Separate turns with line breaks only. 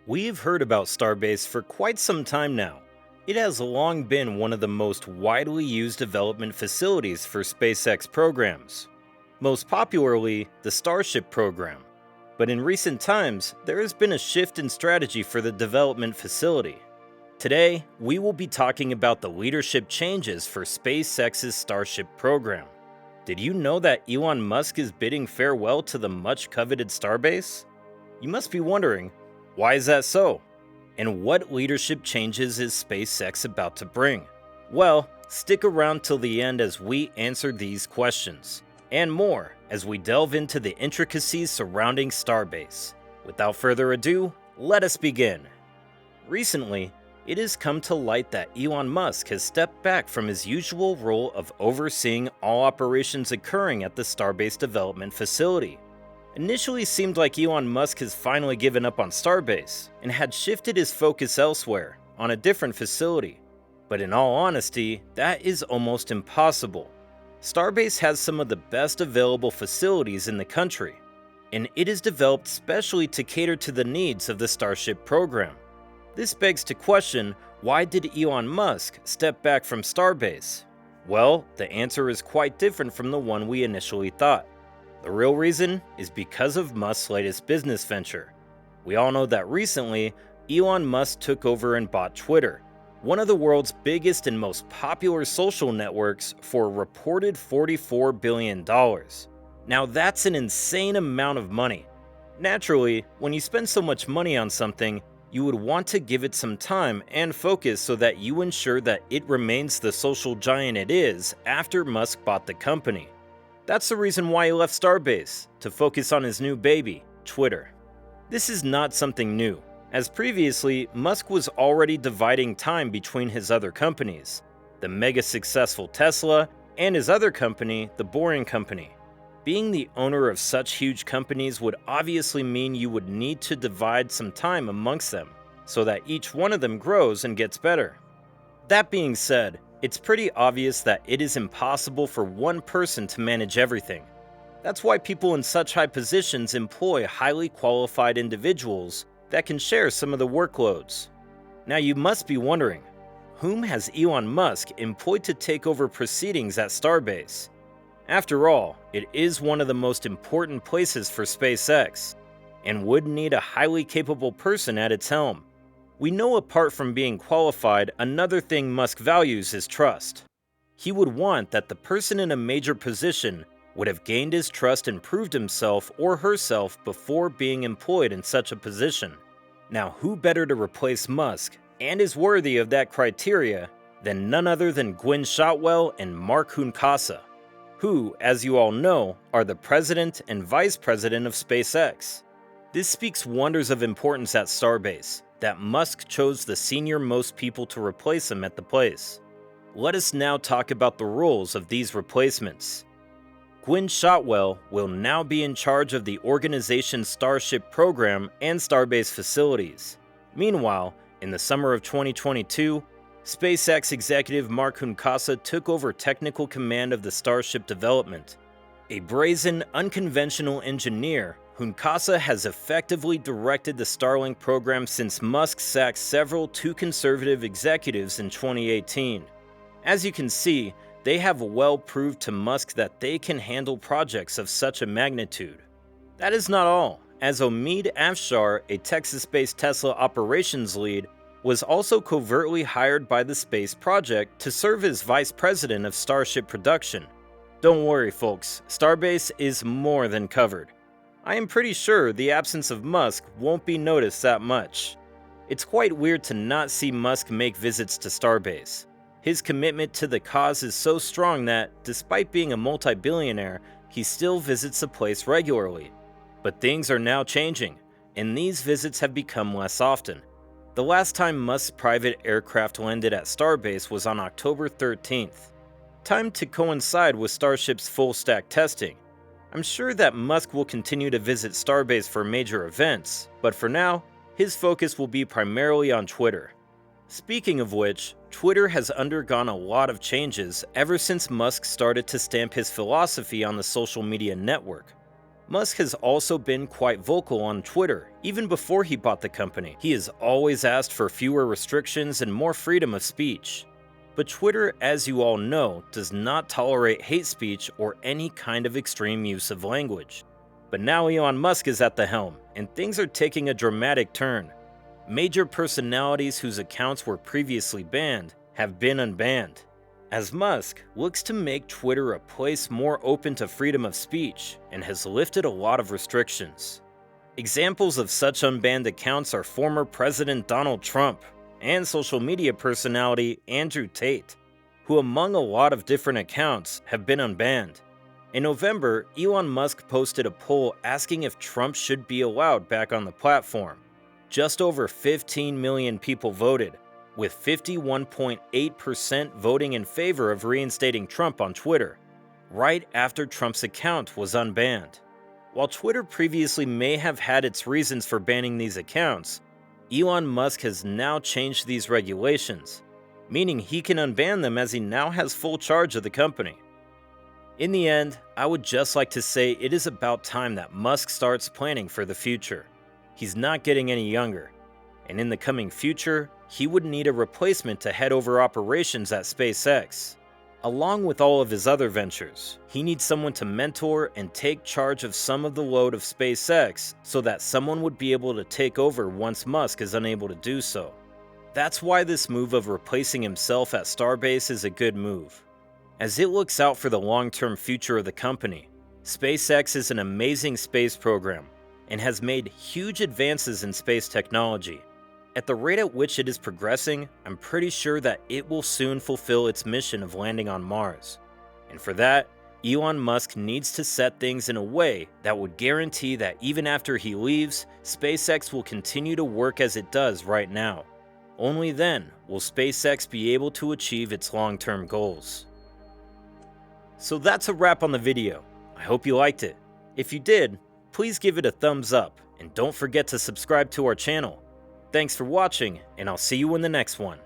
We've heard about Starbase for quite some time now. It has long been one of the most widely used development facilities for SpaceX programs, most popularly the Starship program. But in recent times, there has been a shift in strategy for the development facility. Today, we will be talking about the leadership changes for SpaceX's Starship program. Did you know that Elon Musk is bidding farewell to the much-coveted Starbase? You must be wondering, why is that so? And what leadership changes is SpaceX about to bring? Well, stick around till the end as we answer these questions, and more as we delve into the intricacies surrounding Starbase. Without further ado, let us begin. Recently, it has come to light that Elon Musk has stepped back from his usual role of overseeing all operations occurring at the Starbase development facility. Initially seemed like Elon Musk has finally given up on Starbase and had shifted his focus elsewhere, on a different facility. But in all honesty, that is almost impossible. Starbase has some of the best available facilities in the country, and it is developed specially to cater to the needs of the Starship program. This begs to question, why did Elon Musk step back from Starbase? Well, the answer is quite different from the one we initially thought. The real reason is because of Musk's latest business venture. We all know that recently, Elon Musk took over and bought Twitter, one of the world's biggest and most popular social networks, for a reported $44 billion. Now that's an insane amount of money. Naturally, when you spend so much money on something, you would want to give it some time and focus so that you ensure that it remains the social giant it is after Musk bought the company. That's the reason why he left Starbase, to focus on his new baby, Twitter. This is not something new, as previously, Musk was already dividing time between his other companies, the mega successful Tesla, and his other company, the Boring Company. Being the owner of such huge companies would obviously mean you would need to divide some time amongst them, so that each one of them grows and gets better. That being said, it's pretty obvious that it is impossible for one person to manage everything. That's why people in such high positions employ highly qualified individuals that can share some of the workloads. Now you must be wondering, whom has Elon Musk employed to take over proceedings at Starbase? After all, it is one of the most important places for SpaceX, and would need a highly capable person at its helm. We know apart from being qualified, another thing Musk values is trust. He would want that the person in a major position would have gained his trust and proved himself or herself before being employed in such a position. Now, who better to replace Musk, and is worthy of that criteria, than none other than Gwynne Shotwell and Mark Hunkasa, who, as you all know, are the president and vice president of SpaceX. This speaks wonders of importance at Starbase, that Musk chose the senior-most people to replace him at the place. Let us now talk about the roles of these replacements. Gwynne Shotwell will now be in charge of the organization's Starship program and Starbase facilities. Meanwhile, in the summer of 2022, SpaceX executive Mark Hunkasa took over technical command of the Starship development. A brazen, unconventional engineer, Hunkasa has effectively directed the Starlink program since Musk sacked several too conservative executives in 2018. As you can see, they have well proved to Musk that they can handle projects of such a magnitude. That is not all, as Omid Afshar, a Texas-based Tesla operations lead, was also covertly hired by the space project to serve as vice president of Starship production. Don't worry folks, Starbase is more than covered. I am pretty sure the absence of Musk won't be noticed that much. It's quite weird to not see Musk make visits to Starbase. His commitment to the cause is so strong that, despite being a multi-billionaire, he still visits the place regularly. But things are now changing, and these visits have become less often. The last time Musk's private aircraft landed at Starbase was on October 13th, timed to coincide with Starship's full-stack testing. I'm sure that Musk will continue to visit Starbase for major events, but for now, his focus will be primarily on Twitter. Speaking of which, Twitter has undergone a lot of changes ever since Musk started to stamp his philosophy on the social media network. Musk has also been quite vocal on Twitter, even before he bought the company. He has always asked for fewer restrictions and more freedom of speech. But Twitter, as you all know, does not tolerate hate speech or any kind of extreme use of language. But now Elon Musk is at the helm, and things are taking a dramatic turn. Major personalities whose accounts were previously banned have been unbanned, as Musk looks to make Twitter a place more open to freedom of speech and has lifted a lot of restrictions. Examples of such unbanned accounts are former President Donald Trump and social media personality Andrew Tate, who among a lot of different accounts have been unbanned. In November, Elon Musk posted a poll asking if Trump should be allowed back on the platform. Just over 15 million people voted, with 51.8% voting in favor of reinstating Trump on Twitter, right after Trump's account was unbanned. While Twitter previously may have had its reasons for banning these accounts, Elon Musk has now changed these regulations, meaning he can unban them as he now has full charge of the company. In the end, I would just like to say it is about time that Musk starts planning for the future. He's not getting any younger, and in the coming future, he would need a replacement to head over operations at SpaceX. Along with all of his other ventures, he needs someone to mentor and take charge of some of the load of SpaceX so that someone would be able to take over once Musk is unable to do so. That's why this move of replacing himself at Starbase is a good move. As it looks out for the long-term future of the company, SpaceX is an amazing space program and has made huge advances in space technology. At the rate at which it is progressing, I'm pretty sure that it will soon fulfill its mission of landing on Mars. And for that, Elon Musk needs to set things in a way that would guarantee that even after he leaves, SpaceX will continue to work as it does right now. Only then will SpaceX be able to achieve its long-term goals. So that's a wrap on the video. I hope you liked it. If you did, please give it a thumbs up and don't forget to subscribe to our channel. Thanks for watching, and I'll see you in the next one.